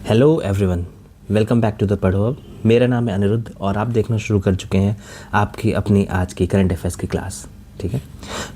Hello everyone, welcome back to the पढ़ो अब। मेरा नाम है अनिरुद्ध और आप देखना शुरू कर चुके हैं आपकी अपनी आज की करंट अफेयर्स की क्लास। ठीक है,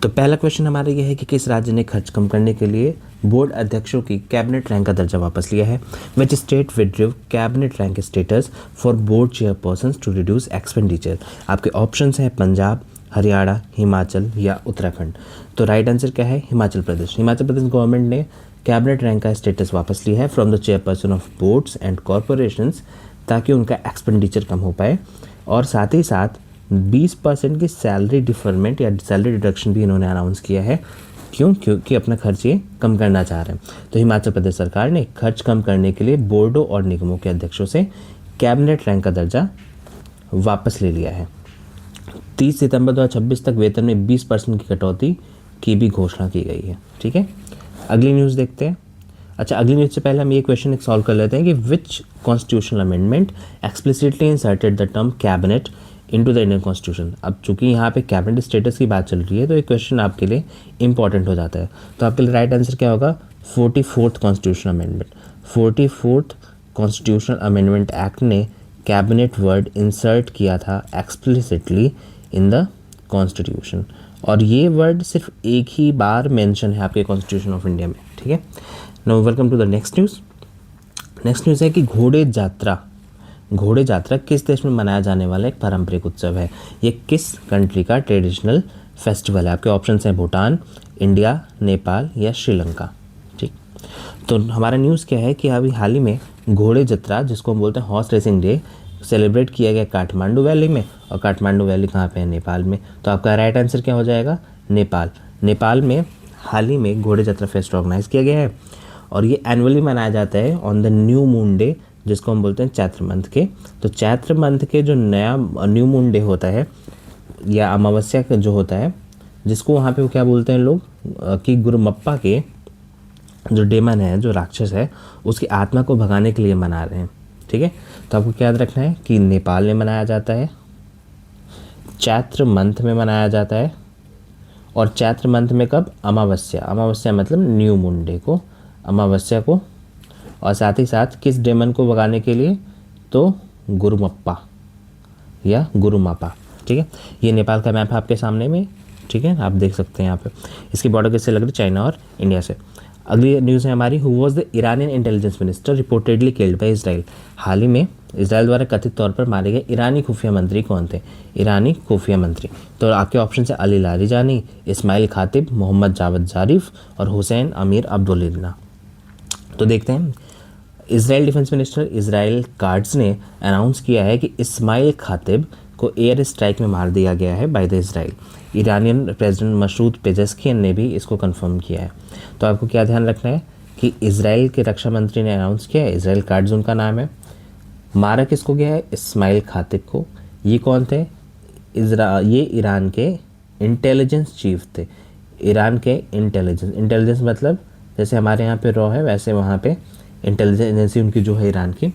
तो पहला क्वेश्चन हमारा ये है कि किस राज्य ने खर्च कम करने के लिए बोर्ड अध्यक्षों की कैबिनेट रैंक का दर्जा वापस लिया है। Which state withdrew cabinet rank status for board chairperson to reduce expenditure. आपके ऑप्शंस हैं पंजाब, हरियाणा, हिमाचल या उत्तराखंड। तो राइट आंसर क्या है? हिमाचल प्रदेश। हिमाचल प्रदेश गवर्नमेंट ने कैबिनेट रैंक का स्टेटस वापस लिया है from the chairperson of boards and corporations, ताकि उनका एक्सपेंडिचर कम हो पाए और साथ ही साथ 20% की सैलरी डिफरमेंट या सैलरी डिडक्शन भी इन्होंने अनाउंस किया है। क्यों? क्योंकि अपना खर्च ये कम करना चाह रहे हैं। तो हिमाचल प्रदेश सरकार ने खर्च कम करने के लिए बोर्डों और निगमों के अध्यक्षों से कैबिनेट रैंक का दर्जा वापस ले लिया है। 30 सितंबर 2026 तक वेतन में 20% की कटौती की भी घोषणा की गई है। ठीक है, अगली न्यूज़ देखते हैं। अच्छा, अगली न्यूज़ से पहले हम ये क्वेश्चन एक सॉल्व कर लेते हैं कि which constitutional amendment explicitly inserted the term cabinet into the Indian constitution. अब चूंकि यहाँ पे कैबिनेट स्टेटस की बात चल रही है तो ये क्वेश्चन आपके लिए इंपॉर्टेंट हो जाता है। तो आपके लिए राइट आंसर क्या होगा? 44th constitutional amendment. 44th constitutional amendment act ने कैबिनेट वर्ड इंसर्ट किया था एक्सप्लिसिटली इन द कॉन्स्टिट्यूशन, और ये वर्ड सिर्फ एक ही बार मेंशन है आपके कॉन्स्टिट्यूशन ऑफ इंडिया में। ठीक है, now welcome to the next news. Next news है कि घोड़े जात्रा किस देश में मनाया जाने वाला एक पारंपरिक उत्सव है। ये किस कंट्री का ट्रेडिशनल फेस्टिवल है? आपके ऑप्शंस हैं भूटान, इंडिया, नेपाल या श्रीलंका। ठीक, तो हमारा न्यूज़ क्या है कि अभी हाल ही में घोड़े जत्रा, जिसको हम बोलते हैं हॉर्स रेसिंग डे, सेलिब्रेट किया गया काठमांडू वैली में। और काठमांडू वैली कहाँ पे है? नेपाल में। तो आपका राइट आंसर क्या हो जाएगा? नेपाल। नेपाल में हाल ही में घोड़े जत्रा फेस्ट ऑर्गेनाइज किया गया है और ये एनुअली मनाया जाता है on the new moon day, जिसको हम बोलते हैं चैत्र मंथ के। तो चैत्र मंथ के जो नया न्यू मून डे होता है या अमावस्या का जो होता है, जिसको वहाँ पे वो क्या बोलते हैं लोग कि गुरुमप्पा के जो डेमन है, जो राक्षस है, उसकी आत्मा को भगाने के लिए मना रहे हैं। ठीक है, तो आपको क्या याद रखना है कि नेपाल में मनाया जाता है, चैत्र मंथ में मनाया जाता है, और चैत्र मंथ में कब? अमावस्या मतलब न्यू मून डे को, अमावस्या को। और साथ ही साथ किस डेमन को भगाने के लिए? तो गुरुमप्पा या गुरुमापा। ठीक है, ये नेपाल का मैप है आपके सामने में। ठीक है, आप देख सकते हैं यहाँ पे। इसकी बॉर्डर किससे लग रही? चाइना और इंडिया से। अगली न्यूज़ है हमारी, who was the Iranian intelligence minister reportedly killed by Israel. हाल ही में इजराइल द्वारा कथित तौर पर मारे गए ईरानी खुफिया मंत्री कौन थे? ईरानी खुफिया मंत्री। तो आपके ऑप्शन है Ali Larijani, Ismail खातिब, Mohammad Javed Zarif और हुसैन अमीर अब्दुल्ला। तो देखते हैं, Israel defence minister Israel cards ने अनाउंस किया है कि इस्माइल खातिब को एयर स्ट्राइक में मार दिया गया है by the Israel. Iranian president Masoud Pezeshkian ने भी इसको कंफर्म किया है। तो आपको क्या ध्यान रखना है कि इजराइल के रक्षा मंत्री ने अनाउंस किया है, इजराइल कार्ड्स उनका नाम है। मारा किसको गया है? इस्माइल खातिब को। ये कौन थे? ये ईरान के इंटेलिजेंस चीफ थे। ईरान के इंटेलिजेंस मतलब जैसे हमारे यहाँ पे रॉ है, वैसे वहाँ पे इंटेलिजेंस एजेंसी उनकी जो है ईरान की,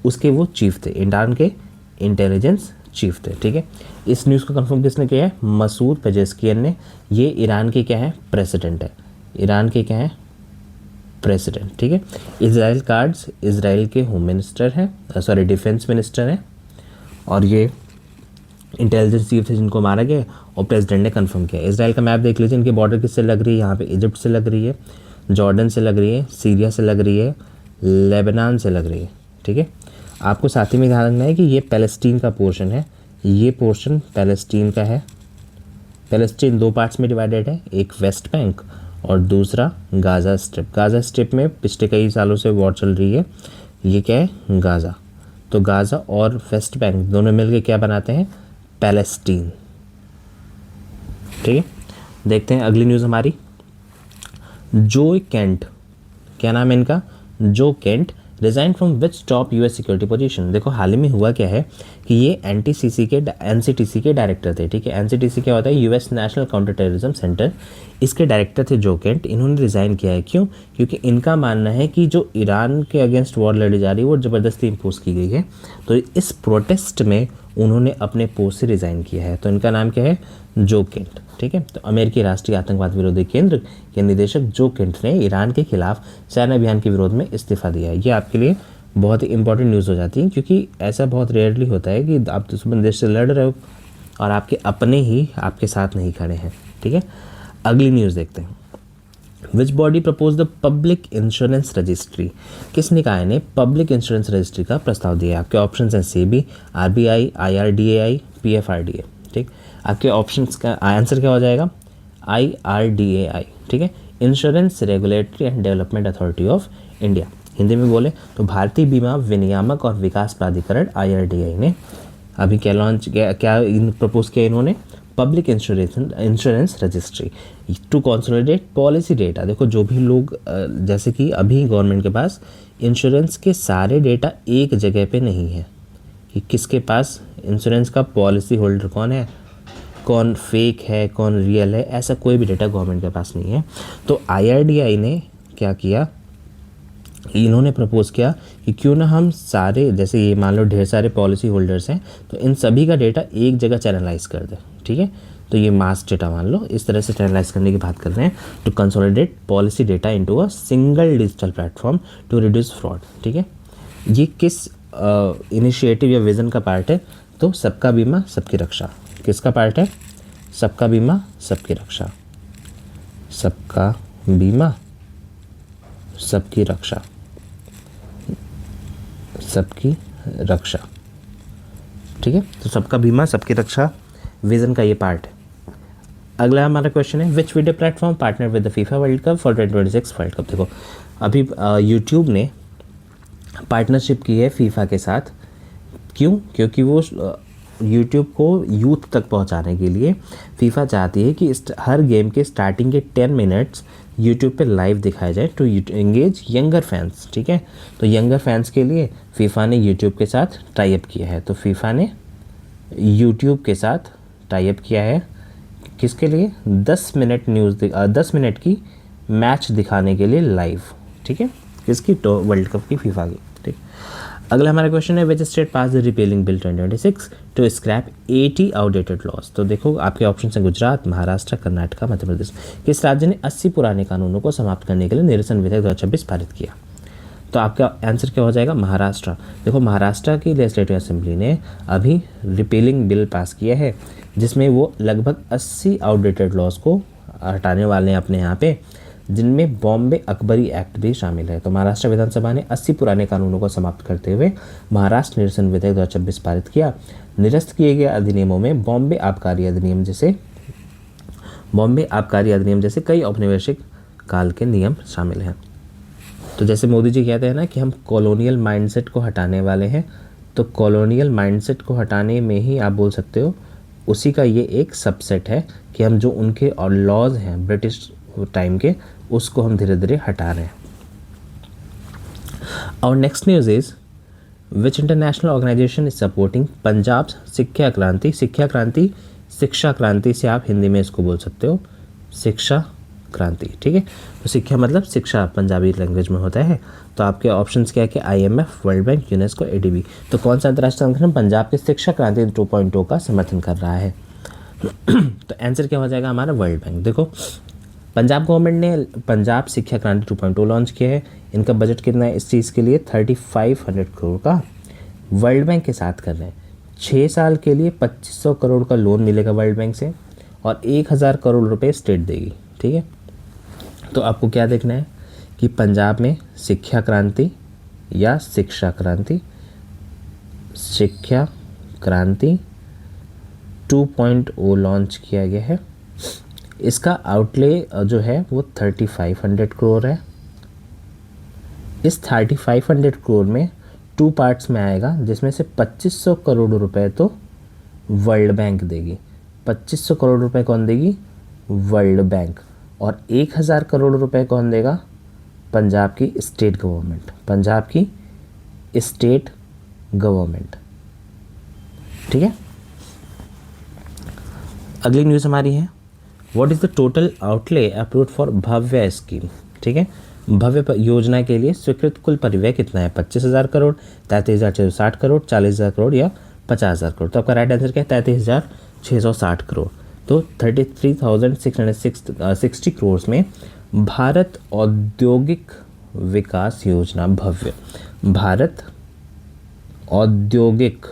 उसके वो चीफ थे, ईरान के इंटेलिजेंस चीफ थे। ठीक है, इस न्यूज़ को कंफर्म किसने किया है? मसूद पेजेस्कियन ने। ये ईरान के क्या है? प्रेसिडेंट है। ईरान के क्या है? प्रेसिडेंट। ठीक है, इजराइल कार्ड्स इजराइल के होम मिनिस्टर हैं, सॉरी डिफेंस मिनिस्टर हैं, और ये इंटेलिजेंस चीफ थे जिनको मारा गया और प्रेसिडेंट ने कंफर्म किया। इजराइल का मैप देख लीजिए, इनकी बॉर्डर किससे लग रही है? यहाँ पे इजिप्ट से लग रही है, जॉर्डन से लग रही है, सीरिया से लग रही है, लेबनान से लग रही है। ठीक है, आपको साथ ही में ध्यान रखना है कि ये पैलेस्टीन का पोर्शन है, ये पोर्शन पैलेस्टीन का है। पैलेस्टीन दो पार्ट्स में डिवाइडेड है, एक वेस्ट बैंक और दूसरा गाज़ा स्ट्रिप। गाज़ा स्ट्रिप में पिछले कई सालों से वॉर चल रही है। ये क्या है? गाज़ा। तो गाज़ा और वेस्ट बैंक दोनों मिलकर क्या बनाते हैं? पैलेस्टीन। ठीक है, देखते हैं अगली न्यूज़ हमारी। जो केंट, क्या नाम है इनका? जो Kent resign from which top US security position. देखो हाल ही में हुआ क्या है कि ये एनसीटीसी के डायरेक्टर थे। ठीक है, एनसीटीसी क्या होता है? US national counter terrorism centre, इसके डायरेक्टर थे जो केंट। इन्होंने रिज़ाइन किया है। क्यों? क्योंकि इनका मानना है कि जो ईरान के अगेंस्ट वॉर लड़ी जा रही है वो ज़बरदस्ती इम्पोज की गई है। तो इस प्रोटेस्ट में उन्होंने अपने पोस्ट से रिज़ाइन किया है। तो इनका नाम क्या है? जो केंट। ठीक है, तो अमेरिकी राष्ट्रीय आतंकवाद विरोधी केंद्र के निदेशक जो केंट ने ईरान के खिलाफ सैन्य अभियान के विरोध में इस्तीफा दिया है। ये आपके लिए बहुत ही इंपॉर्टेंट न्यूज़ हो जाती है, क्योंकि ऐसा बहुत रेयरली होता है कि आप दुश्मन देश से लड़ रहे हो और आपके अपने ही आपके साथ नहीं खड़े हैं। ठीक है, अगली न्यूज़ देखते हैं। Which body propose the public insurance registry, किस निकाय ने पब्लिक इंश्योरेंस रजिस्ट्री का प्रस्ताव दिया? आपके ऑप्शन हैं सेबी, आरबीआई, आईआरडीएआई, पीएफआरडीए। ठीक, आपके ऑप्शंस का आंसर क्या हो जाएगा? आईआरडीएआई। ठीक है, insurance regulatory and development authority of India. Hindi में बोले तो भारतीय बीमा विनियामक और विकास प्राधिकरण आईआरडीआई ने अभी क्या लॉन्च किया, क्या प्रपोज किया इन्होंने? Public insurance registry to consolidate policy data. देखो, जो भी लोग जैसे कि अभी गवर्नमेंट के पास इंश्योरेंस के सारे डेटा एक जगह पे नहीं है कि किसके पास इंश्योरेंस का पॉलिसी होल्डर कौन है, कौन फेक है, कौन रियल है, ऐसा कोई भी डेटा गवर्नमेंट के पास नहीं है। तो आईआरडीआई ने क्या किया, इन्होंने प्रपोज किया कि क्यों ना हम सारे, जैसे ये मान लो ढेर सारे पॉलिसी होल्डर्स हैं, तो इन सभी का डेटा एक जगह चैनलाइज कर दें। ठीक है, तो ये मास डेटा मान लो इस तरह से चैनलाइज करने की बात कर रहे हैं, to consolidate policy data into a single digital platform to reduce fraud. ठीक है, ये किस इनिशिएटिव या विज़न का पार्ट है? तो सबका बीमा सबकी रक्षा। किसका पार्ट है? सबका बीमा सबकी रक्षा। सबका बीमा सबकी रक्षा, सबकी रक्षा। ठीक है, तो सबका बीमा सबकी रक्षा विजन का ये पार्ट है। अगला हमारा क्वेश्चन है, विच video platform partner with the FIFA world cup for 2026 world cup. देखो, अभी यूट्यूब ने पार्टनरशिप की है फीफा के साथ। क्यों? क्योंकि वो यूट्यूब को यूथ तक पहुंचाने के लिए फीफा चाहती है कि हर गेम के स्टार्टिंग के 10 मिनट्स यूट्यूब पे लाइव दिखाए जाए टू एंगेज यंगर फैंस। ठीक है, तो यंगर फैंस के लिए फीफा ने यूट्यूब के साथ टाई अप किया है। तो फीफा ने यूट्यूब के साथ टाई अप किया है किसके लिए? 10 मिनट 10 मिनट की मैच दिखाने के लिए लाइव। ठीक है, किसकी? तो वर्ल्ड कप की, फीफा की। ठीक, अगला हमारा क्वेश्चन है, which state pass the repealing bill 2026 to scrap 80 outdated laws. तो देखो, आपके ऑप्शन हैं गुजरात, महाराष्ट्र, कर्नाटक, मध्य प्रदेश। किस राज्य ने 80 पुराने कानूनों को समाप्त करने के लिए निरसन विधेयक 2026 पारित किया? तो आपका आंसर क्या हो जाएगा? महाराष्ट्र। देखो, महाराष्ट्र की लेजिस्लेटिव असेंबली ने अभी रिपेलिंग बिल पास किया है, जिसमें वो लगभग 80 आउटडेटेड लॉज को हटाने वाले हैं अपने यहाँ पे, जिनमें बॉम्बे अकबरी एक्ट भी शामिल है। तो महाराष्ट्र विधानसभा ने 80 पुराने कानूनों को समाप्त करते हुए महाराष्ट्र निरसन विधेयक 2026 पारित किया। निरस्त किए गए अधिनियमों में बॉम्बे आबकारी अधिनियम जैसे कई औपनिवेशिक काल के नियम शामिल हैं। तो जैसे मोदी जी कहते हैं ना कि हम कॉलोनियल माइंडसेट को हटाने वाले हैं, तो कॉलोनियल माइंडसेट को हटाने में ही आप बोल सकते हो उसी का ये एक सबसेट है कि हम जो उनके और लॉज हैं ब्रिटिश टाइम के, उसको हम धीरे धीरे हटा रहे हैं। और next news is, which international organization is supporting Punjab Shiksha Kranti. शिक्षा क्रांति से आप हिंदी में इसको बोल सकते हो शिक्षा क्रांति। ठीक है, तो शिक्षा मतलब शिक्षा पंजाबी लैंग्वेज में होता है। तो आपके ऑप्शंस क्या है कि IMF, world bank, UNESCO, ADB। तो कौन सा अंतर्राष्ट्रीय संगठन पंजाब के शिक्षा क्रांति 2.0 का समर्थन कर रहा है? तो आंसर क्या हो जाएगा हमारा? World bank. देखो, पंजाब गवर्नमेंट ने पंजाब शिक्षा क्रांति 2.0 लॉन्च किया है। इनका बजट कितना है इस चीज़ के लिए? 3500 करोड़ का वर्ल्ड बैंक के साथ कर रहे हैं। 6 साल के लिए 2500 करोड़ का लोन मिलेगा वर्ल्ड बैंक से और 1000 करोड़ रुपए स्टेट देगी। ठीक है, तो आपको क्या देखना है कि पंजाब में शिक्षा क्रांति या शिक्षा क्रांति 2.0 लॉन्च किया गया है। इसका आउटले जो है वो 3500 करोड़ है। इस 3500 करोड़ में 2 पार्ट्स में आएगा, जिसमें से 2500 करोड़ रुपए तो वर्ल्ड बैंक देगी। 2500 करोड़ रुपए कौन देगी? World bank. और 1000 करोड़ रुपए कौन देगा? पंजाब की स्टेट गवर्नमेंट। पंजाब की स्टेट गवर्नमेंट। ठीक है, अगली न्यूज़ हमारी है, what is the total outlay approved for Bhavya scheme. ठीक है, भव्य योजना के लिए स्वीकृत कुल परिव्यय कितना है? 25,000 करोड़, 33,660 करोड़, 40,000 करोड़ या 50,000 करोड़। तो आपका राइट आंसर क्या है? 33,660 करोड़। तो 33,660 करोड़ में भारत औद्योगिक विकास योजना भव्य, भारत औद्योगिक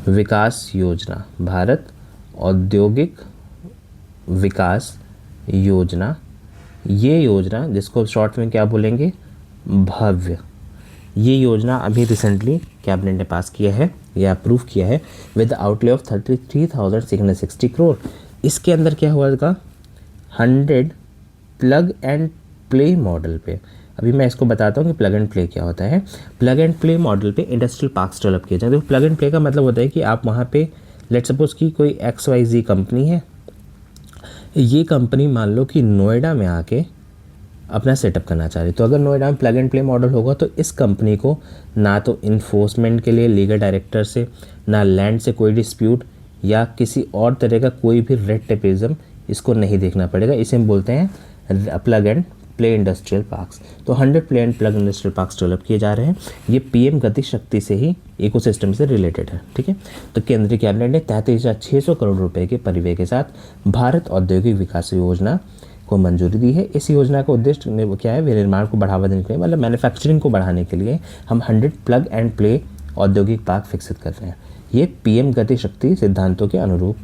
विकास योजना, भारत औद्योगिक विकास योजना, ये योजना जिसको शॉर्ट में क्या बोलेंगे, भव्य, ये योजना अभी रिसेंटली कैबिनेट ने पास किया है या अप्रूव किया है विद आउटले ऑफ 33,660 करोड़। इसके अंदर क्या होगा, 100 प्लग एंड प्ले मॉडल पे। अभी मैं इसको बताता हूँ कि प्लग एंड प्ले क्या होता है। प्लग एंड प्ले मॉडल पे इंडस्ट्रियल पार्क्स डेवलप किए जाएंगे। तो प्लग एंड प्ले का मतलब होता है कि आप वहाँ पे लेट सपोज कि कोई XYZ कंपनी है, ये कंपनी मान लो कि नोएडा में आके अपना सेटअप करना चाह रही, तो अगर नोएडा में प्लग एंड प्ले मॉडल होगा तो इस कंपनी को ना तो इन्फोर्समेंट के लिए लीगल डायरेक्टर से, ना लैंड से कोई डिस्प्यूट या किसी और तरह का कोई भी रेड टेपिज्म इसको नहीं देखना पड़ेगा। इसे हम बोलते हैं plug and play industrial parks. तो 100 play and plug industrial parks develop किए जा रहे हैं। ये PM गति शक्ति से ही इकोसिस्टम से रिलेटेड है, ठीक है। तो केंद्रीय कैबिनेट ने 33,600 करोड़ रुपए के परिव्यय के साथ भारत औद्योगिक विकास योजना को मंजूरी दी है। इस योजना का उद्देश्य क्या है, विनिर्माण को बढ़ावा देने के लिए, मतलब मैन्युफैक्चरिंग को बढ़ाने के लिए हम 100 प्लग एंड प्ले औद्योगिक पार्क विकसित कर रहे हैं। ये PM गति शक्ति सिद्धांतों के अनुरूप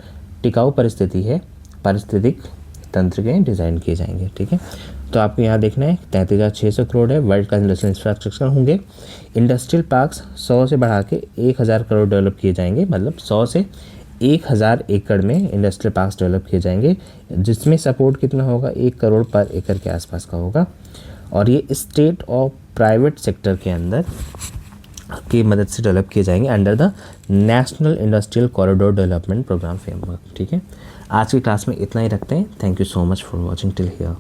टिकाऊ पारिस्थितिक तंत्र के डिज़ाइन किए जाएंगे, ठीक है। तो आपको यहाँ देखना है 33,600 करोड़ है, वर्ल्ड का इंडस्ट्रियल इंफ्रास्ट्रक्चर होंगे। इंडस्ट्रियल पार्क्स 100 से बढ़ा के 1,000 करोड़ डेवलप किए जाएंगे, मतलब 100 से 1,000 एकड़ में इंडस्ट्रियल पार्क्स डेवलप किए जाएंगे, जिसमें सपोर्ट कितना होगा, 1 करोड़ पर एकड़ के आसपास का होगा। और ये स्टेट और प्राइवेट सेक्टर के अंदर की मदद से डेवलप किए जाएंगे under the national industrial corridor development program framework, ठीक है। आज की क्लास में इतना ही रखते हैं। Thank you so much for watching till here.